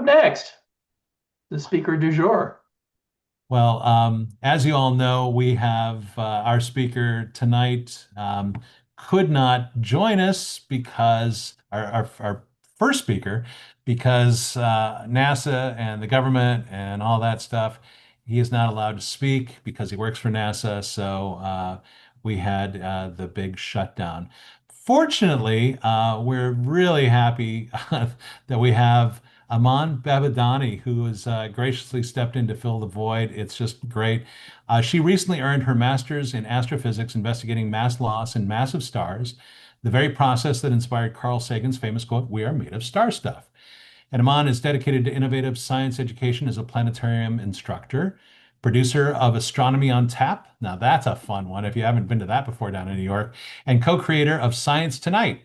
next? The speaker du jour. Well, as you all know, we have our speaker tonight could not join us because our first speaker, because NASA and the government and all that stuff, he is not allowed to speak because he works for NASA. So we had the big shutdown. Fortunately, we're really happy that we have Iman Behbehani, who has graciously stepped in to fill the void. It's just great. She recently earned her master's in astrophysics, investigating mass loss in massive stars, the very process that inspired Carl Sagan's famous quote, "We are made of star stuff." And Iman is dedicated to innovative science education as a planetarium instructor, producer of Astronomy on Tap. Now, that's a fun one if you haven't been to that before down in New York, and co creator of Science Tonight.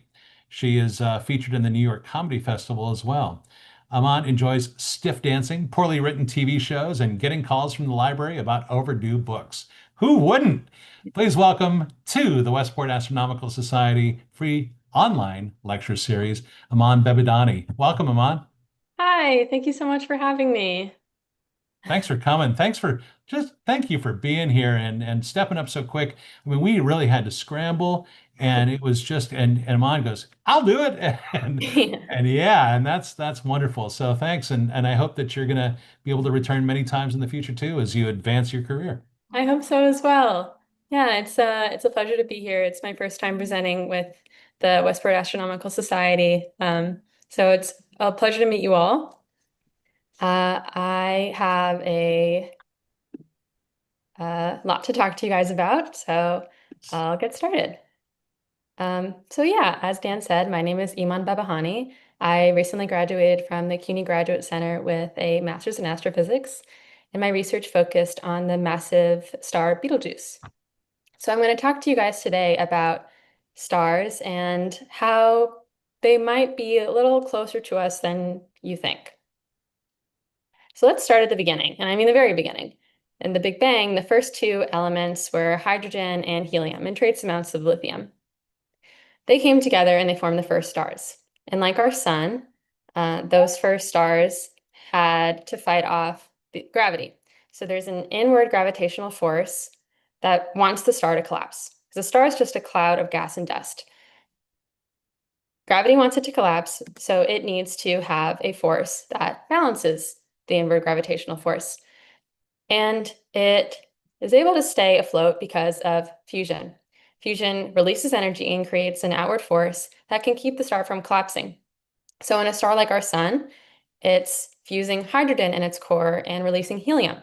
She is featured in the New York Comedy Festival as well. Aman enjoys stiff dancing, poorly written TV shows, and getting calls from the library about overdue books. Who wouldn't? Please welcome to the Westport Astronomical Society free online lecture series, Iman Behbehani. Welcome, Iman. Hi, thank you so much for having me. Thanks for coming. Thank you for being here and stepping up so quick. I mean, we really had to scramble, and it was just and Iman goes, "I'll do it," and yeah, and that's wonderful. So thanks, and I hope that you're gonna be able to return many times in the future too as you advance your career. I hope so as well. Yeah, it's a pleasure to be here. It's my first time presenting with the Westport Astronomical Society. So it's a pleasure to meet you all. I have a lot to talk to you guys about, so I'll get started. So yeah, as Dan said, my name is Iman Behbehani. I recently graduated from the CUNY Graduate Center with a master's in astrophysics, and my research focused on the massive star Betelgeuse. So I'm going to talk to you guys today about stars and how they might be a little closer to us than you think. So let's start at the beginning, and I mean the very beginning. In the Big Bang, the first two elements were hydrogen and helium, and trace amounts of lithium. They came together and they formed the first stars. And like our sun, those first stars had to fight off the gravity. So there's an inward gravitational force that wants the star to collapse. Because the star is just a cloud of gas and dust. Gravity wants it to collapse, so it needs to have a force that balances the inward gravitational force. And it is able to stay afloat because of fusion. Fusion releases energy and creates an outward force that can keep the star from collapsing. So in a star like our sun, it's fusing hydrogen in its core and releasing helium.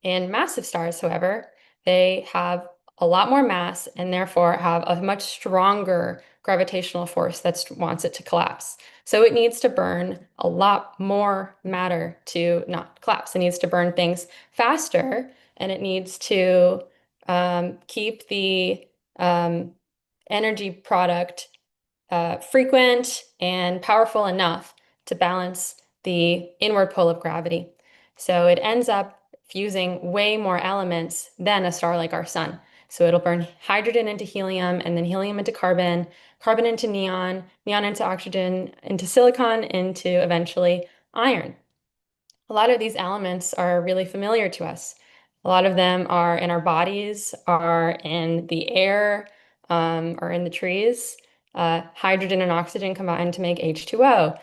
In massive stars, however, they have a lot more mass and therefore have a much stronger gravitational force that wants it to collapse. So it needs to burn a lot more matter to not collapse. It needs to burn things faster, and it needs to keep the energy product frequent and powerful enough to balance the inward pull of gravity. So it ends up fusing way more elements than a star like our sun. So it'll burn hydrogen into helium, and then helium into carbon, carbon into neon, neon into oxygen, into silicon, into eventually iron. A lot of these elements are really familiar to us. A lot of them are in our bodies, are in the air, are in the trees. Hydrogen and oxygen combine to make H2O.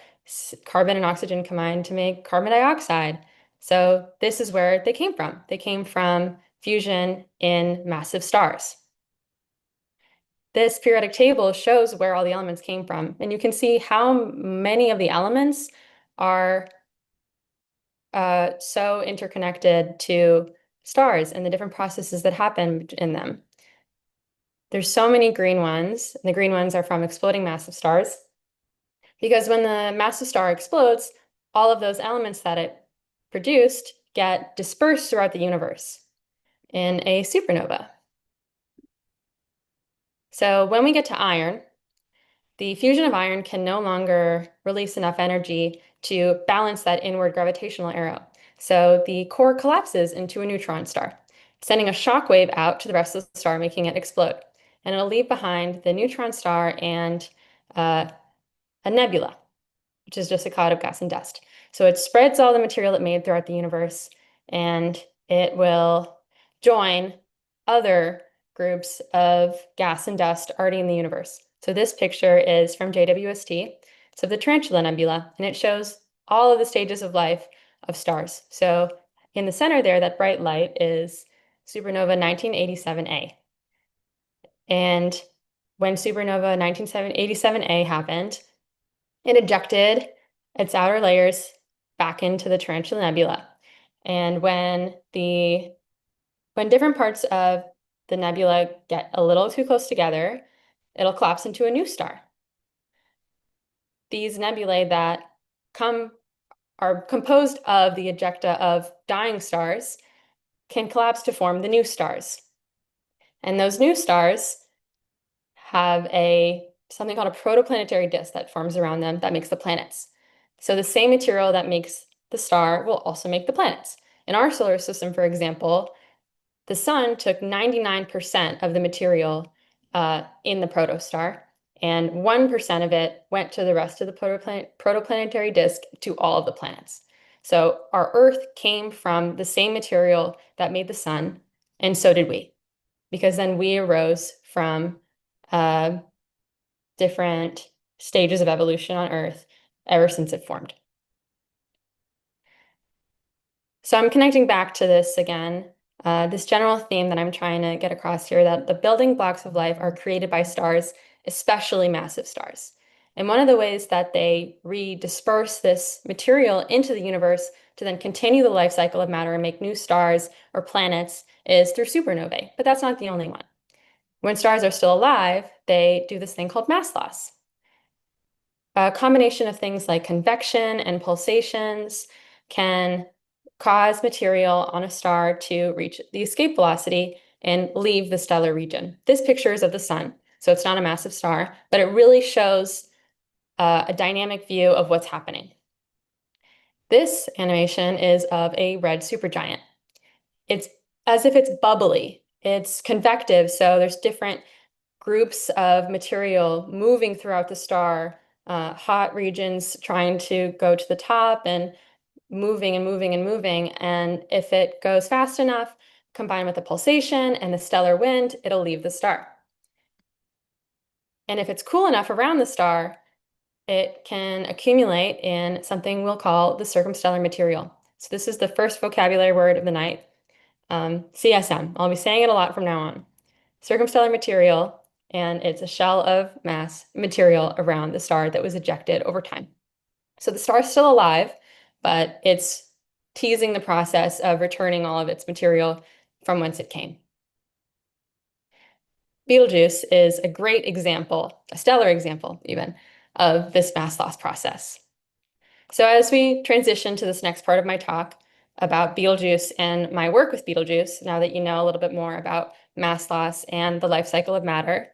Carbon and oxygen combine to make carbon dioxide. So this is where they came from. They came from fusion in massive stars. This periodic table shows where all the elements came from, and you can see how many of the elements are so interconnected to stars and the different processes that happen in them. There's so many green ones, and the green ones are from exploding massive stars, because when the massive star explodes, all of those elements that it produced get dispersed throughout the universe in a supernova. So when we get to iron, the fusion of iron can no longer release enough energy to balance that inward gravitational arrow. So the core collapses into a neutron star, sending a shock wave out to the rest of the star, making it explode. And it'll leave behind the neutron star and a nebula. which is just a cloud of gas and dust. So it spreads all the material it made throughout the universe, and it will join other groups of gas and dust already in the universe. So this picture is from JWST. It's of the Tarantula Nebula, and it shows all of the stages of life of stars. So in the center there, that bright light is supernova 1987A. And when supernova 1987A happened, it ejected its outer layers back into the Tarantula Nebula. And when different parts of the nebula get a little too close together, it'll collapse into a new star. These nebulae that are composed of the ejecta of dying stars can collapse to form the new stars. And those new stars have something called a protoplanetary disk that forms around them that makes the planets. So the same material that makes the star will also make the planets. In our solar system, for example, the sun took 99% of the material in the protostar, and 1% of it went to the rest of the protoplanetary disk to all of the planets. So our Earth came from the same material that made the sun, and so did we, because then we arose from different stages of evolution on Earth ever since it formed. So I'm connecting back to this again, this general theme that I'm trying to get across here, that the building blocks of life are created by stars, especially massive stars. And one of the ways that they redisperse this material into the universe to then continue the life cycle of matter and make new stars or planets is through supernovae, but that's not the only one. When stars are still alive, they do this thing called mass loss. A combination of things like convection and pulsations can cause material on a star to reach the escape velocity and leave the stellar region. This picture is of the sun, so it's not a massive star, but it really shows a dynamic view of what's happening. This animation is of a red supergiant. It's as if it's bubbly. It's convective, so there's different groups of material moving throughout the star, hot regions trying to go to the top and moving and moving and moving. And if it goes fast enough, combined with the pulsation and the stellar wind, it'll leave the star. And if it's cool enough around the star, it can accumulate in something we'll call the circumstellar material. So this is the first vocabulary word of the night, CSM. I'll be saying it a lot from now on. Circumstellar material, and it's a shell of mass material around the star that was ejected over time. So the star is still alive, but it's teasing the process of returning all of its material from whence it came. Betelgeuse is a great example, a stellar example even, of this mass loss process. So as we transition to this next part of my talk about Betelgeuse and my work with Betelgeuse, now that you know a little bit more about mass loss and the life cycle of matter,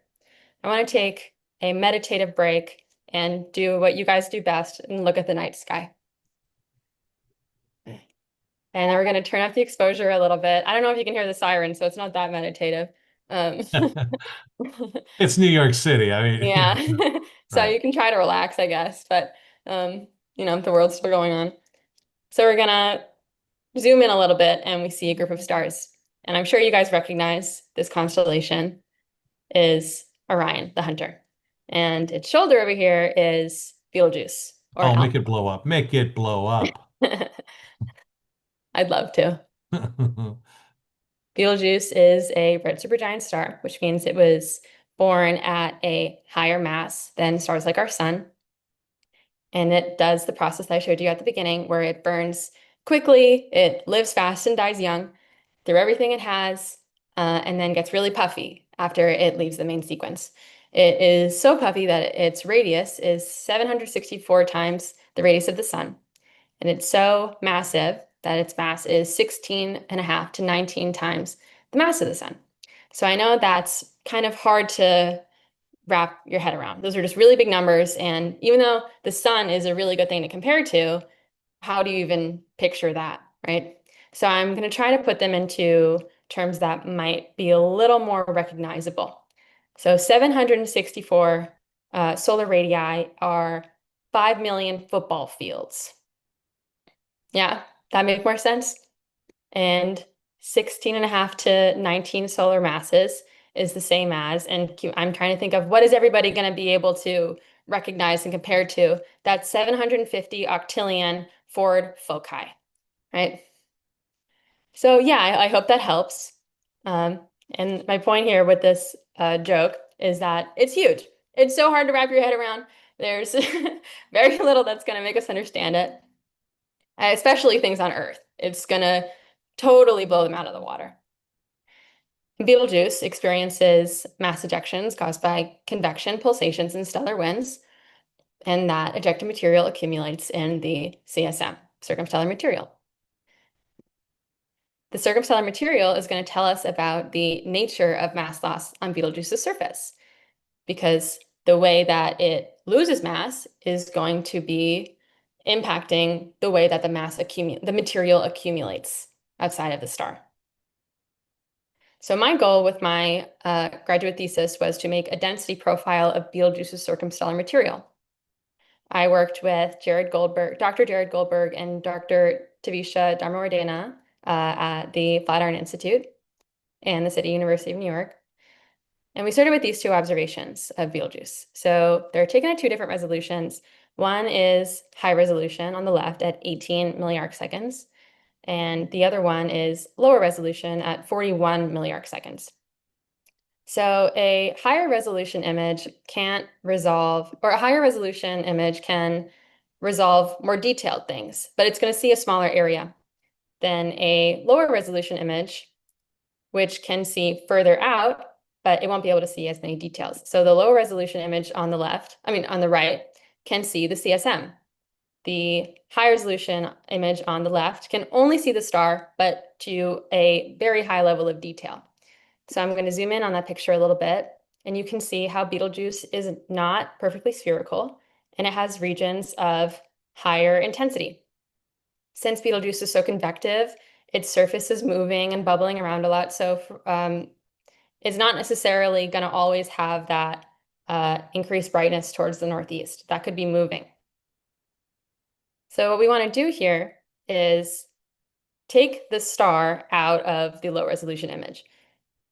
I want to take a meditative break and do what you guys do best and look at the night sky. And then we're going to turn up the exposure a little bit. I don't know if you can hear the siren, so it's not that meditative. It's New York City. I mean, yeah. So right. you can try to relax, I guess, but the world's still going on. So we're gonna zoom in a little bit and we see a group of stars. And I'm sure you guys recognize this constellation is Orion, the hunter. And its shoulder over here is Betelgeuse. Or Oh, make it blow up. Make it blow up. I'd love to. Betelgeuse is a red supergiant star, which means it was born at a higher mass than stars like our sun. And it does the process that I showed you at the beginning, where it burns quickly, it lives fast and dies young through everything it has, and then gets really puffy after it leaves the main sequence. It is so puffy that its radius is 764 times the radius of the sun. And it's so massive that its mass is 16.5 to 19 times the mass of the sun. So I know that's kind of hard to wrap your head around. Those are just really big numbers. And even though the sun is a really good thing to compare to, how do you even picture that, right? So I'm going to try to put them into terms that might be a little more recognizable. So 764 solar radii are 5 million football fields. Yeah, that make more sense? And 16.5 to 19 solar masses is the same as, and I'm trying to think of what is everybody going to be able to recognize and compare to, that's 750 octillion Ford foci, right? So yeah, I hope that helps. And my point here with this joke is that it's huge. It's so hard to wrap your head around. There's very little that's going to make us understand it, especially things on Earth. It's going to totally blow them out of the water. Betelgeuse experiences mass ejections caused by convection, pulsations, and stellar winds, and that ejected material accumulates in the CSM, circumstellar material. The circumstellar material is going to tell us about the nature of mass loss on Betelgeuse's surface, because the way that it loses mass is going to be impacting the way that the material accumulates outside of the star. So my goal with my graduate thesis was to make a density profile of Betelgeuse's circumstellar material. I worked with Dr. Jared Goldberg and Dr. Tavisha Dharmawardena at the Flatiron Institute and the City University of New York. And we started with these two observations of Betelgeuse. So they're taken at two different resolutions. One is high resolution on the left at 18 milliarc seconds, and the other one is lower resolution at 41 milliarc seconds. So a higher resolution image can't resolve, or a higher resolution image can resolve more detailed things, but it's going to see a smaller area than a lower resolution image, which can see further out, but it won't be able to see as many details. So the lower resolution image on the right, can see the CSM. The high resolution image on the left can only see the star, but to a very high level of detail. So I'm going to zoom in on that picture a little bit, and you can see how Betelgeuse is not perfectly spherical, and it has regions of higher intensity. Since Betelgeuse is so convective, its surface is moving and bubbling around a lot, so it's not necessarily going to always have that increased brightness towards the northeast. That could be moving. So what we want to do here is take the star out of the low resolution image.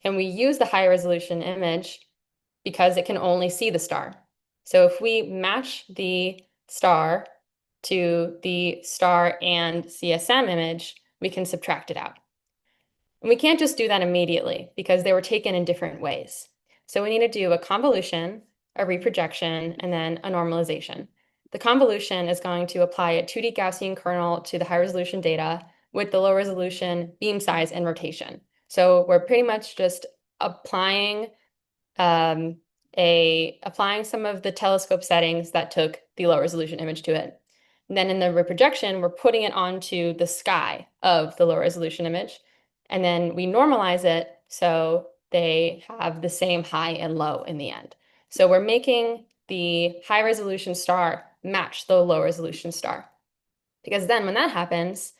And we use the high resolution image because it can only see the star. So if we match the star to the star and CSM image, we can subtract it out. And we can't just do that immediately because they were taken in different ways. So we need to do a convolution, a reprojection, and then a normalization. The convolution is going to apply a 2D Gaussian kernel to the high resolution data with the low resolution beam size and rotation. So we're pretty much just applying some of the telescope settings that took the low resolution image to it. And then in the reprojection, we're putting it onto the sky of the low resolution image. And then we normalize it so they have the same high and low in the end. So we're making the high resolution star match the low resolution star. Because then when that happens,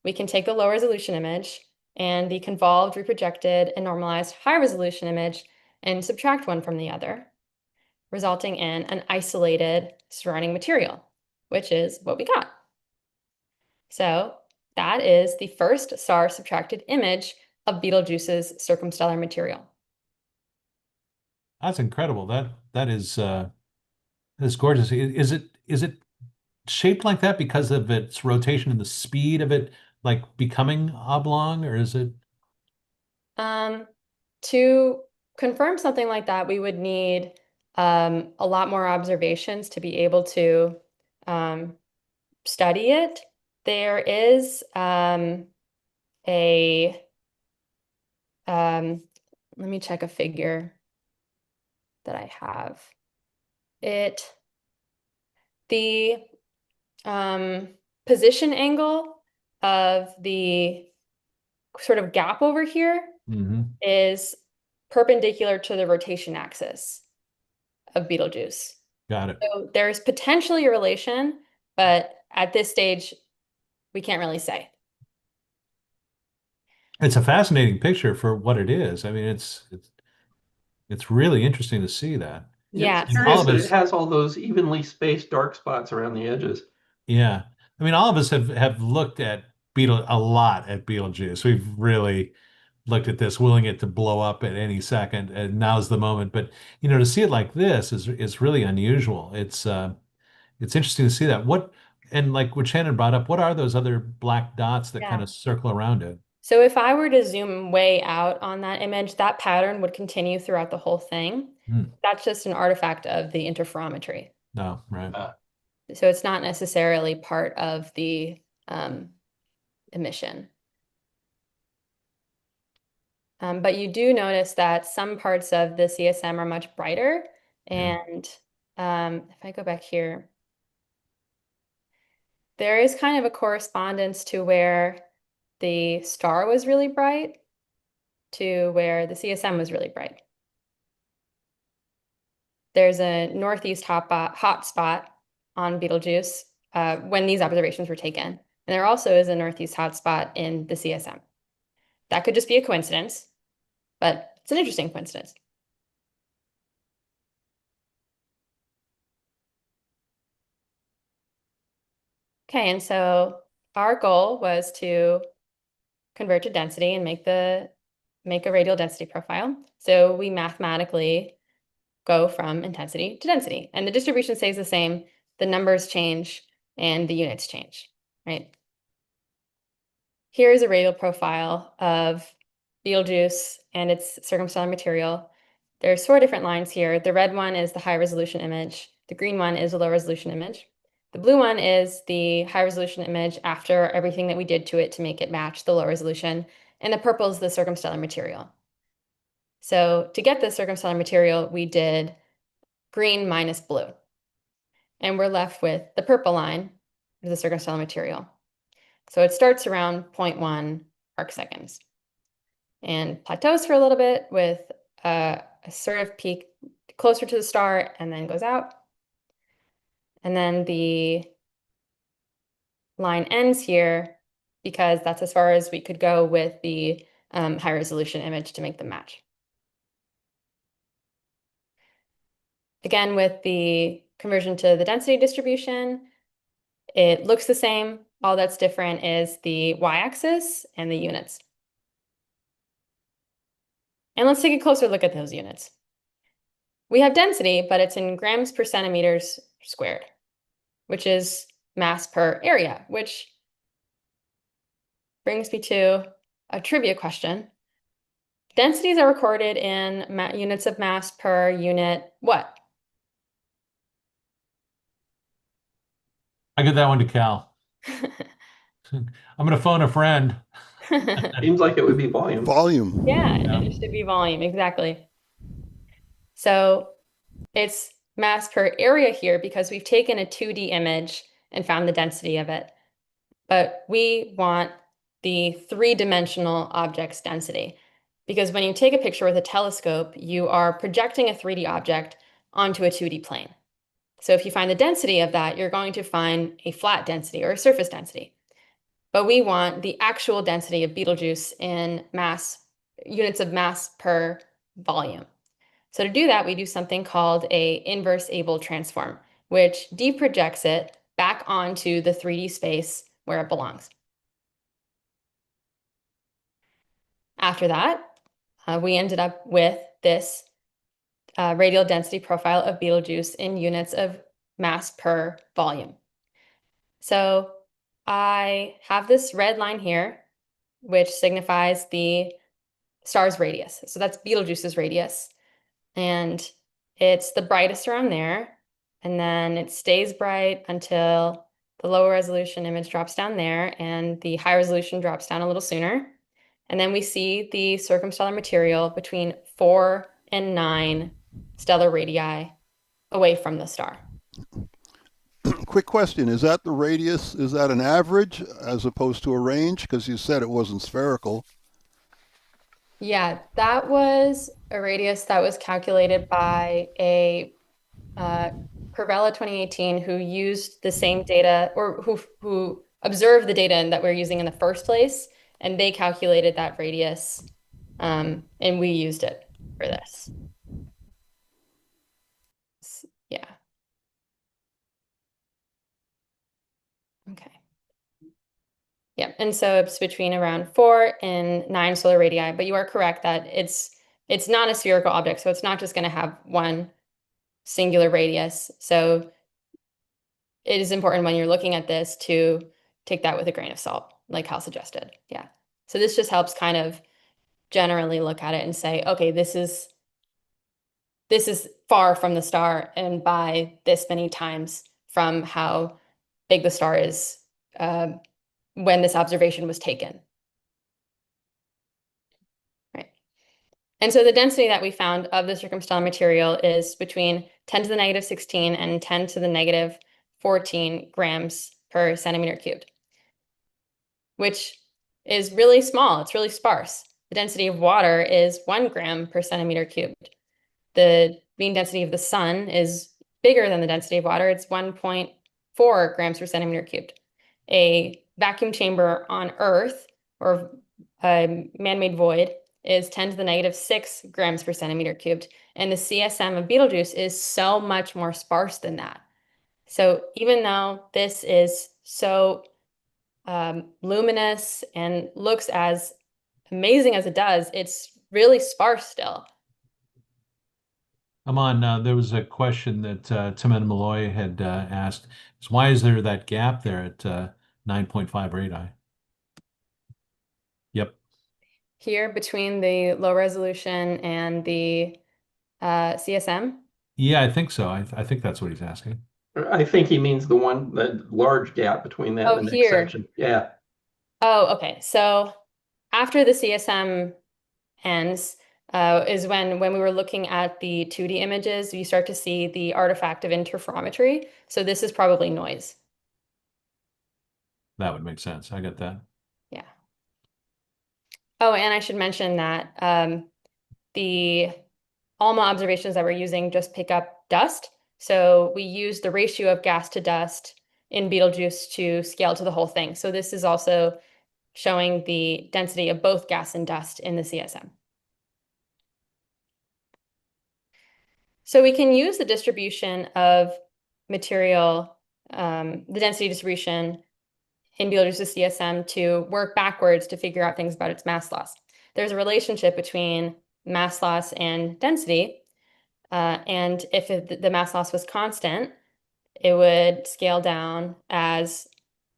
we can take the low resolution image and the convolved, reprojected, and normalized high resolution image and subtract one from the other, resulting in an isolated surrounding material, which is what we got. So that is the first SAR subtracted image of Betelgeuse's circumstellar material. That's incredible. That is gorgeous. Is it shaped like that because of its rotation and the speed of it, like becoming oblong, or is it? To confirm something like that, we would need a lot more observations to be able to study it. There is let me check a figure that I have. The position angle of the sort of gap over here is perpendicular to the rotation axis of Betelgeuse. Got it. So there's potentially a relation, but at this stage, we can't really say. It's a fascinating picture for what it is. I mean, it's really interesting to see that. Yeah, It's so curious All of that it us, has all those evenly spaced dark spots around the edges. yeah. I mean, all of us have looked at a lot at Betelgeuse. We've really looked at this, willing it to blow up at any second, and now's the moment. But to see it like this is really unusual. It's interesting to see that. And like what Shannon brought up, what are those other black dots that kind yeah. of circle around it? So if I were to zoom way out on that image, that pattern would continue throughout the whole thing. Hmm. That's just an artifact of the interferometry. No, right. So it's not necessarily part of the emission. But you do notice that some parts of the CSM are much brighter. Yeah. And if I go back here, there is kind of a correspondence to where the star was really bright to where the CSM was really bright. There's a northeast hot spot on Betelgeuse when these observations were taken. And there also is a northeast hot spot in the CSM. That could just be a coincidence, but it's an interesting coincidence. Okay, and so our goal was to convert to density and make a radial density profile. So we mathematically go from intensity to density, and the distribution stays the same, the numbers change, and the units change, right? Here's a radial profile of Betelgeuse and its circumstellar material. There's 4 different lines here. The red one is the high resolution image. The green one is the low resolution image. The blue one is the high resolution image after everything that we did to it to make it match the low resolution. And the purple is the circumstellar material. So to get the circumstellar material, we did green minus blue. And we're left with the purple line, the circumstellar material. So it starts around 0.1 arcseconds and plateaus for a little bit with a sort of peak closer to the star and then goes out. And then the line ends here because that's as far as we could go with the high resolution image to make them match. Again, with the conversion to the density distribution, it looks the same. All that's different is the y-axis and the units. And let's take a closer look at those units. We have density, but it's in grams per centimeters squared, which is mass per area, which brings me to a trivia question. Densities are recorded in units of mass per unit what? I give that one to Cal. I'm going to phone a friend. Seems like it would be volume. Volume. Yeah, Yeah. it should be volume, exactly. So it's mass per area here because we've taken a 2D image and found the density of it. But we want the 3-dimensional object's density. Because when you take a picture with a telescope, you are projecting a 3D object onto a 2D plane. So if you find the density of that, you're going to find a flat density or a surface density. But we want the actual density of Betelgeuse in units of mass per volume. So to do that, we do something called a inverse Abel transform, which deprojects it back onto the 3D space where it belongs. After that, we ended up with this radial density profile of Betelgeuse in units of mass per volume. So I have this red line here, which signifies the star's radius. So that's Betelgeuse's radius. And it's the brightest around there. And then it stays bright until the lower resolution image drops down there and the high resolution drops down a little sooner. And then we see the circumstellar material between 4 and 9 stellar radii away from the star. Quick question, is that the radius, is that an average as opposed to a range? Because you said it wasn't spherical. Yeah, that was a radius that was calculated by a Pervella 2018 who used the same data or who observed the data that we're using in the first place, and they calculated that radius, and we used it for this. Okay. Yeah, and so it's between around 4 and 9 solar radii, but you are correct that it's not a spherical object, so it's not just going to have one singular radius. So it is important when you're looking at this to take that with a grain of salt, like Hal suggested. Yeah. So this just helps kind of generally look at it and say, okay, this is far from the star and by this many times from how big the star is when this observation was taken. Right. And so the density that we found of the circumstellar material is between 10 to the negative 16 and 10 to the negative 14 grams per centimeter cubed, which is really small. It's really sparse. The density of water is 1 gram per centimeter cubed. The mean density of the sun is bigger than the density of water. It's 1.4 grams per centimeter cubed. A vacuum chamber on Earth, or a man-made void, is 10 to the negative 6 grams per centimeter cubed. And the CSM of Betelgeuse is so much more sparse than that. So even though this is so luminous and looks as amazing as it does, it's really sparse still. Aman, there was a question that Tim and Malloy had asked. Is why is there that gap there at 9.5 radii? Yep. Here between the low resolution and the CSM? Yeah, I think so. I think that's what he's asking. I think he means the large gap between that Oh, and the next here. section. Yeah. Oh, okay. So after the CSM ends is when we were looking at the 2D images, you start to see the artifact of interferometry. So this is probably noise. That would make sense. I get that. Yeah. Oh, and I should mention that the ALMA observations that we're using just pick up dust. So we use the ratio of gas to dust in Betelgeuse to scale to the whole thing. So this is also showing the density of both gas and dust in the CSM. So we can use the distribution of material, the density distribution in Betelgeuse's CSM to work backwards to figure out things about its mass loss. There's a relationship between mass loss and density. And if the mass loss was constant, it would scale down as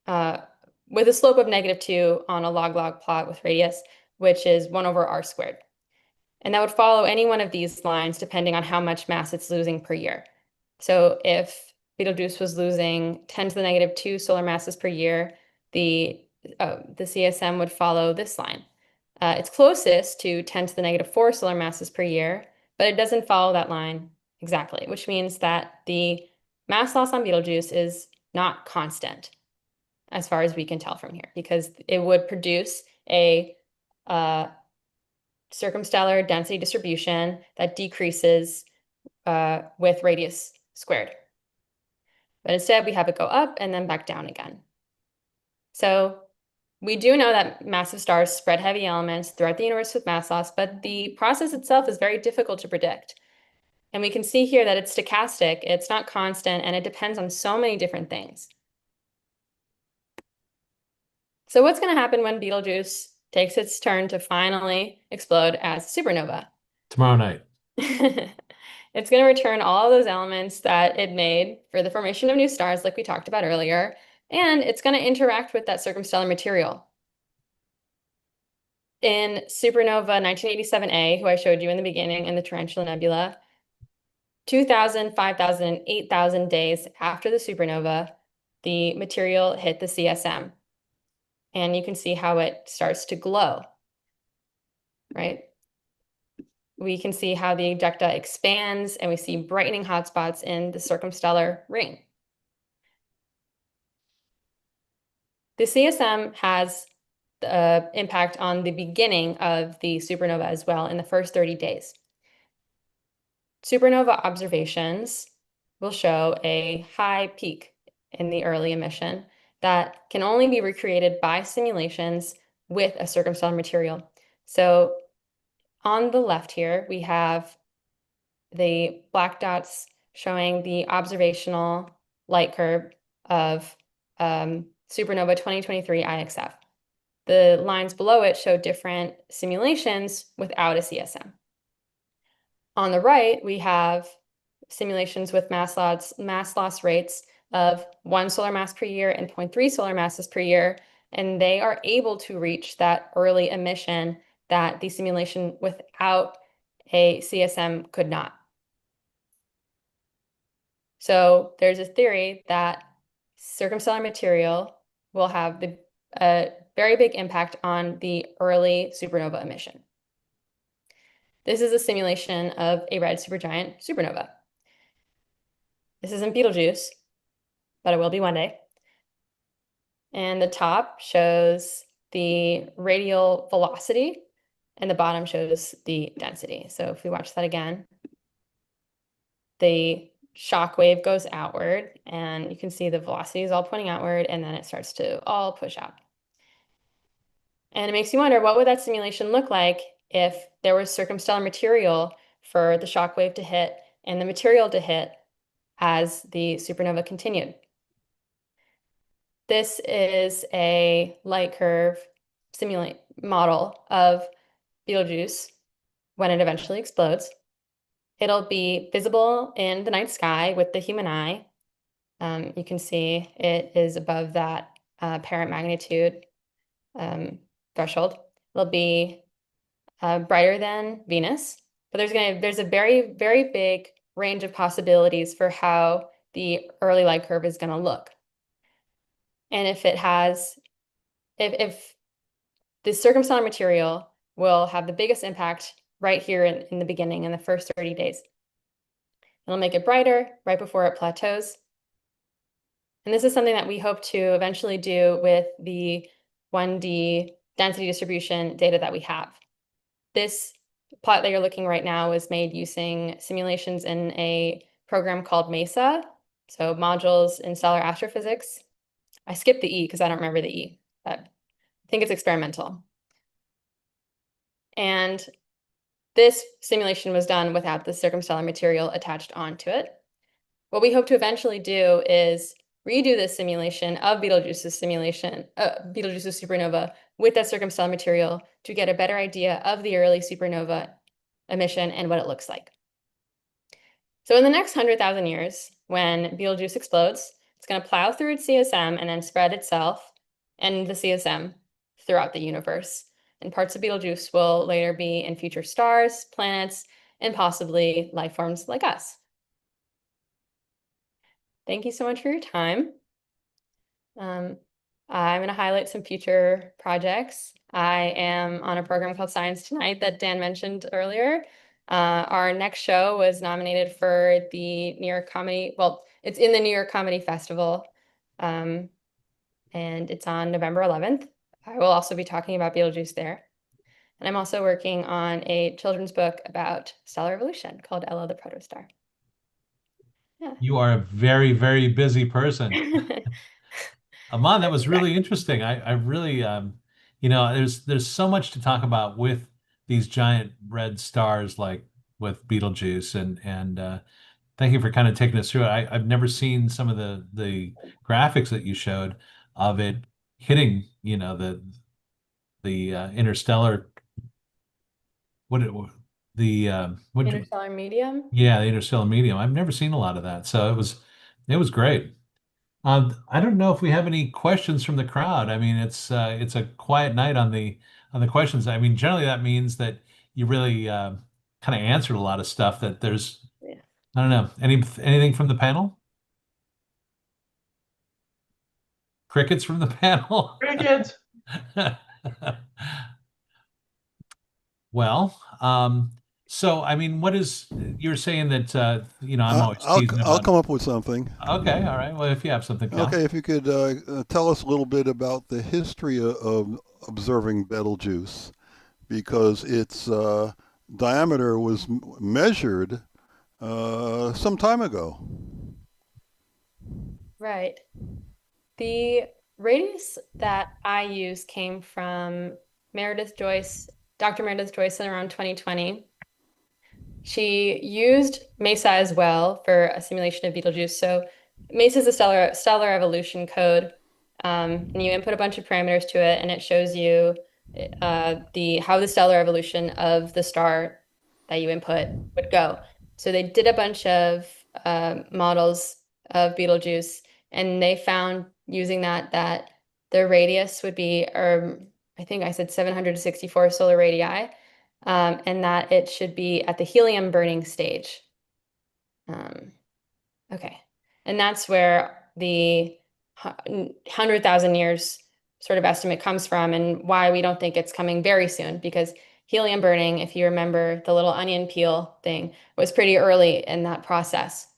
with a slope of -2 on a log-log plot with radius, which is 1 over r squared. And that would follow any one of these lines depending on how much mass it's losing per year. So if Betelgeuse was losing 10 to the -2 solar masses per year, the CSM would follow this line. It's closest to 10 to the -4 solar masses per year, but it doesn't follow that line exactly, which means that the mass loss on Betelgeuse is not constant as far as we can tell from here, because it would produce a circumstellar density distribution that decreases with radius squared. But instead, we have it go up and then back down again. So we do know that massive stars spread heavy elements throughout the universe with mass loss, but the process itself is very difficult to predict. And we can see here that it's stochastic, it's not constant, and it depends on so many different things. So what's going to happen when Betelgeuse takes its turn to finally explode as a supernova? Tomorrow night. It's going to return all of those elements that it made for the formation of new stars, like we talked about earlier, and it's going to interact with that circumstellar material. In supernova 1987A, who I showed you in the beginning in the Tarantula Nebula, 2,000, 5,000, and 8,000 days after the supernova, the material hit the CSM. And you can see how it starts to glow, right? We can see how the ejecta expands, and we see brightening hotspots in the circumstellar ring. The CSM has the impact on the beginning of the supernova as well in the first 30 days. Supernova observations will show a high peak in the early emission that can only be recreated by simulations with a circumstellar material. So on the left here, we have the black dots showing the observational light curve of supernova 2023 IXF. The lines below it show different simulations without a CSM. On the right, we have simulations with mass loss rates of 1 solar mass per year and 0.3 solar masses per year, and they are able to reach that early emission that the simulation without a CSM could not. So there's a theory that circumstellar material will have a very big impact on the early supernova emission. This is a simulation of a red supergiant supernova. This isn't Betelgeuse, but it will be one day. And the top shows the radial velocity, and the bottom shows the density. So if we watch that again, the shock wave goes outward, and you can see the velocity is all pointing outward, and then it starts to all push out. And it makes you wonder, what would that simulation look like if there was circumstellar material for the shock wave to hit and the material to hit as the supernova continued? This is a light curve model of Betelgeuse when it eventually explodes. It'll be visible in the night sky with the human eye. You can see it is above that parent magnitude threshold. It'll be brighter than Venus, but there's a very, very big range of possibilities for how the early light curve is going to look. And if the circumstellar material will have the biggest impact right here in the beginning, in the first 30 days. It'll make it brighter right before it plateaus. And this is something that we hope to eventually do with the 1D density distribution data that we have. This plot that you're looking right now was made using simulations in a program called MESA, so modules in stellar astrophysics. I skipped the E because I don't remember the E, but I think it's experimental. And this simulation was done without the circumstellar material attached onto it. What we hope to eventually do is redo this simulation of Betelgeuse's supernova with that circumstellar material to get a better idea of the early supernova emission and what it looks like. So in the next 100,000 years, when Betelgeuse explodes, it's going to plow through its CSM and then spread itself and the CSM throughout the universe. And parts of Betelgeuse will later be in future stars, planets, and possibly life forms like us. Thank you so much for your time. I'm going to highlight some future projects. I am on a program called Science Tonight that Dan mentioned earlier. Our next show was nominated for the New York Comedy, well, it's in the New York Comedy Festival, and it's on November 11th. I will also be talking about Betelgeuse there. And I'm also working on a children's book about stellar evolution called Ella the Protostar. Yeah. You are a very, very busy person. Aman, that was really interesting. I really, there's so much to talk about with these giant red stars, like with Betelgeuse, and thank you for kind of taking us through it. I've never seen some of the graphics that you showed of it hitting, the interstellar, Interstellar medium. yeah, the interstellar medium. I've never seen a lot of that, so it was great. I don't know if we have any questions from the crowd. I mean, it's a quiet night on the questions. I mean, generally that means that you really kind of answered a lot of stuff. That there's, Yeah. I don't know, anything from the panel? Crickets from the panel? Crickets. Well, so I mean, you're saying that I'm always teasing I'll about. come up with something. Okay, all right. Well, if you have something, Cal. Okay, if you could tell us a little bit about the history of observing Betelgeuse, because its diameter was measured some time ago. Right. The radius that I use came from Dr. Meredith Joyce in around 2020. She used MESA as well for a simulation of Betelgeuse. So MESA is a stellar evolution code. and you input a bunch of parameters to it, and it shows you how the stellar evolution of the star that you input would go. So they did a bunch of models of Betelgeuse, and they found using that the radius would be, I think I said 764 solar radii, and that it should be at the helium burning stage. Okay, and that's where the 100,000 years sort of estimate comes from, and why we don't think it's coming very soon, because helium burning, if you remember the little onion peel thing, was pretty early in that process.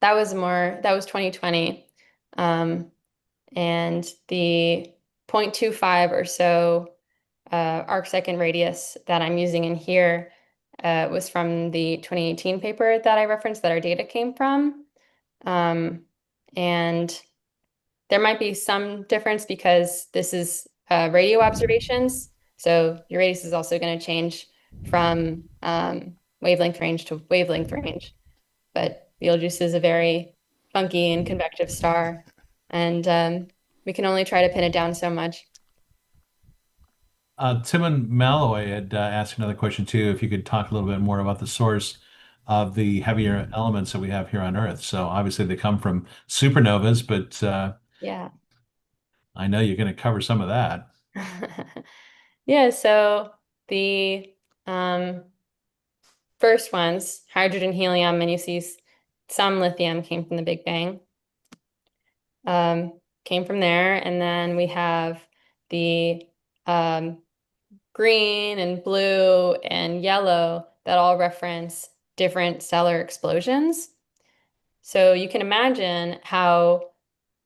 That was 2020. And the 0.25 or so arc-second radius that I'm using in here was from the 2018 paper that I referenced that our data came from. And there might be some difference because this is radio observations. So your radius is also going to change from wavelength range to wavelength range. But Betelgeuse is a very funky and convective star, and we can only try to pin it down so much. Timon Malloway had asked another question too, if you could talk a little bit more about the source of the heavier elements that we have here on Earth. So obviously they come from supernovas, but Yeah. I know you're going to cover some of that. Yeah, so the first ones, hydrogen, helium, and you see some lithium came from the Big Bang. Came from there, and then we have the green and blue and yellow that all reference different stellar explosions. So you can imagine how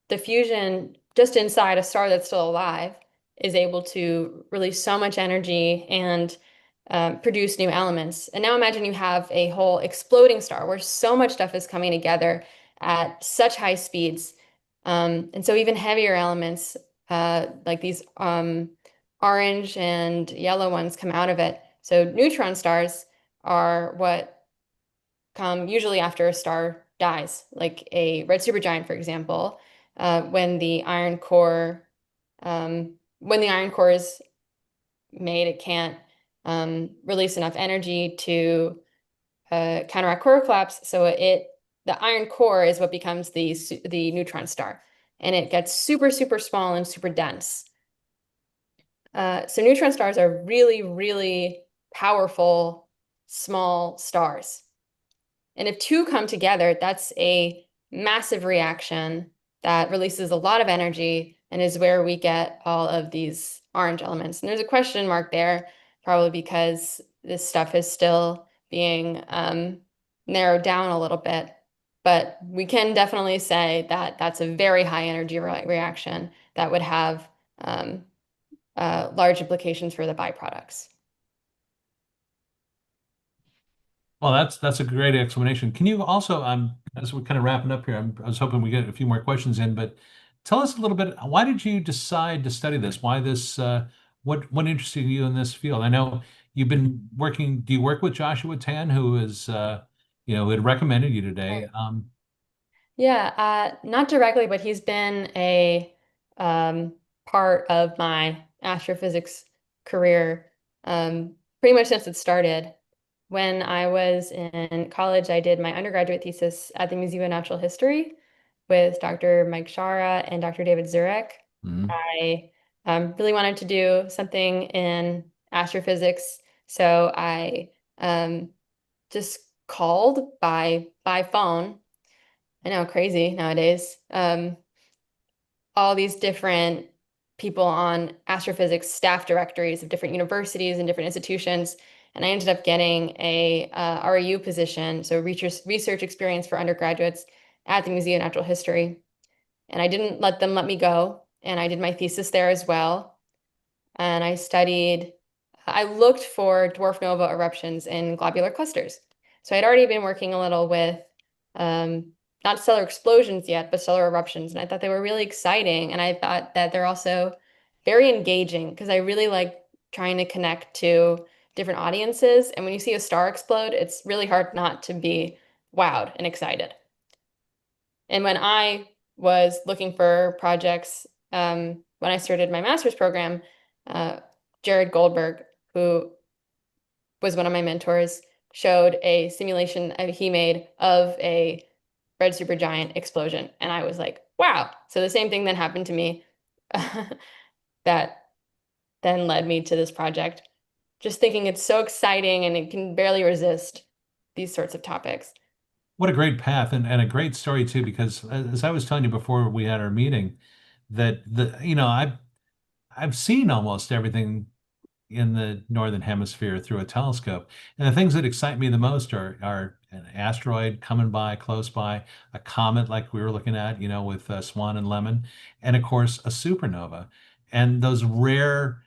the fusion just inside a star that's still alive is able to release so much energy and produce new elements. And now imagine you have a whole exploding star where so much stuff is coming together at such high speeds. And so even heavier elements, like these orange and yellow ones, come out of it. So neutron stars are what come usually after a star dies, like a red supergiant, for example, when the iron core is made, it can't release enough energy to counteract core collapse. So the iron core is what becomes the neutron star, and it gets super, super small and super dense. So neutron stars are really, really powerful small stars. And if two come together, that's a massive reaction that releases a lot of energy and is where we get all of these orange elements. And there's a question mark there, probably because this stuff is still being narrowed down a little bit. But we can definitely say that that's a very high energy reaction that would have large implications for the byproducts. Well, that's a great explanation. Can you also, as we're kind of wrapping up here, I was hoping we get a few more questions in, but tell us a little bit, why did you decide to study this? Why this, what interested you in this field? I know you've been working, do you work with Joshua Tan, who is, who had recommended you today? Yeah, not directly, but he's been a part of my astrophysics career pretty much since it started. When I was in college, I did my undergraduate thesis at the Museum of Natural History with Dr. Mike Shara and Dr. David Zurek. Mhm. I really wanted to do something in astrophysics, so I just called by phone. I know, crazy nowadays. All these different people on astrophysics staff directories of different universities and different institutions. And I ended up getting a REU position, so research experience for undergraduates at the Museum of Natural History. And I didn't let them let me go. And I did my thesis there as well. And I looked for dwarf nova eruptions in globular clusters. So I'd already been working a little with not stellar explosions yet, but stellar eruptions. And I thought they were really exciting. And I thought that they're also very engaging because I really like trying to connect to different audiences. And when you see a star explode, it's really hard not to be wowed and excited. And when I was looking for projects, when I started my master's program, Jared Goldberg, who was one of my mentors, showed a simulation he made of a red supergiant explosion. And I was like, wow. So the same thing that happened to me that then led me to this project. Just thinking it's so exciting and it can barely resist these sorts of topics. What a great path and a great story too, because as I was telling you before we had our meeting, that I've seen almost everything in the northern hemisphere through a telescope. And the things that excite me the most are an asteroid coming by close by, a comet like we were looking at, with Swan and Lemon, and of course a supernova. And those rare,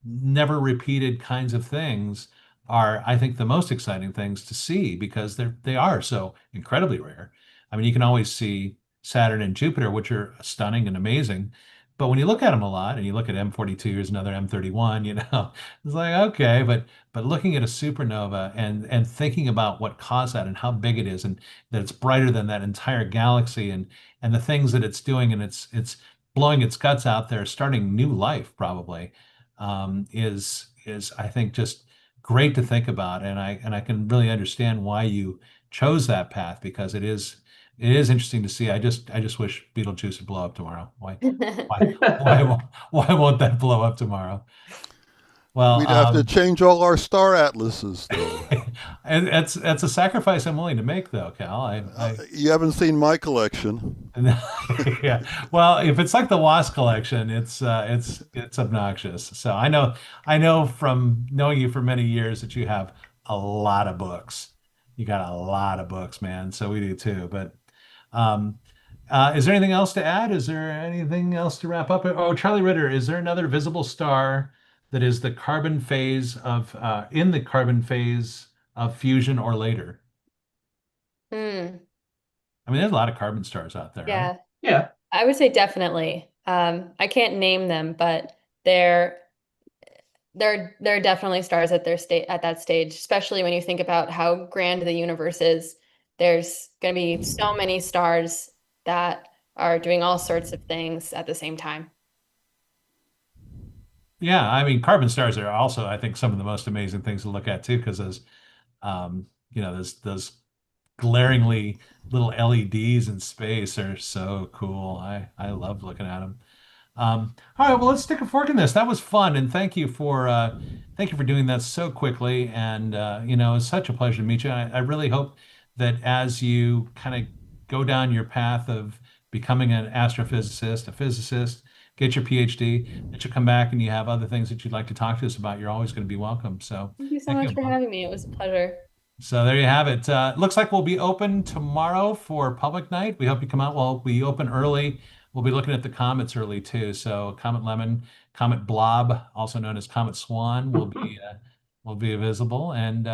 never repeated kinds of things are, I think, the most exciting things to see because they are so incredibly rare. I mean, you can always see Saturn and Jupiter, which are stunning and amazing. But when you look at them a lot, and you look at M42, here's another M31, it's like, okay, but looking at a supernova and thinking about what caused that and how big it is, and that it's brighter than that entire galaxy, and the things that it's doing, and it's blowing its guts out there, starting new life probably, is I think just great to think about, and I can really understand why you chose that path because it is interesting to see. I just wish Betelgeuse would blow up tomorrow. Why won't that blow up tomorrow? Well, We'd have to change all our star atlases, though. and that's a sacrifice I'm willing to make, though, Cal. You haven't seen my collection. Yeah. Well, if it's like the WASP collection, it's obnoxious. So I know from knowing you for many years that you have a lot of books. You got a lot of books, man. So we do too. But um, is there anything else to add? Is there anything else to wrap up? Oh, Charlie Ritter, is there another visible star that is the carbon phase of in the carbon phase of fusion or later? Hmm. I mean, there's a lot of carbon stars out there, right? Yeah, Yeah. I would say definitely. I can't name them, but they're there are definitely stars at their state at that stage, especially when you think about how grand the universe is. There's going to be so many stars that are doing all sorts of things at the same time. Yeah, I mean, carbon stars are also, I think, some of the most amazing things to look at too, because those glaringly little LEDs in space are so cool. I love looking at them. All right, well, let's stick a fork in this. That was fun, and thank you for doing that so quickly. And it's such a pleasure to meet you. I really hope that as you kind of go down your path of becoming an astrophysicist, a physicist, get your PhD, that you come back and you have other things that you'd like to talk to us about. You're always going to be welcome. So Thank you so thank much you, for Bob. having me. It was a pleasure. So there you have it. Looks like we'll be open tomorrow for public night. We hope you come out. We'll be open early. We'll be looking at the comets early too. So Comet Lemon, Comet Blob, also known as Comet Swan, will be visible. And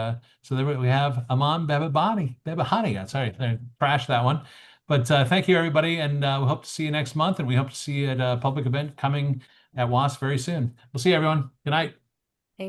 so there we have Iman Behbehani. Sorry, I crashed that one. But thank you, everybody, and we hope to see you next month. And we hope to see you at a public event coming at WASP very soon. We'll see you, everyone. Good night.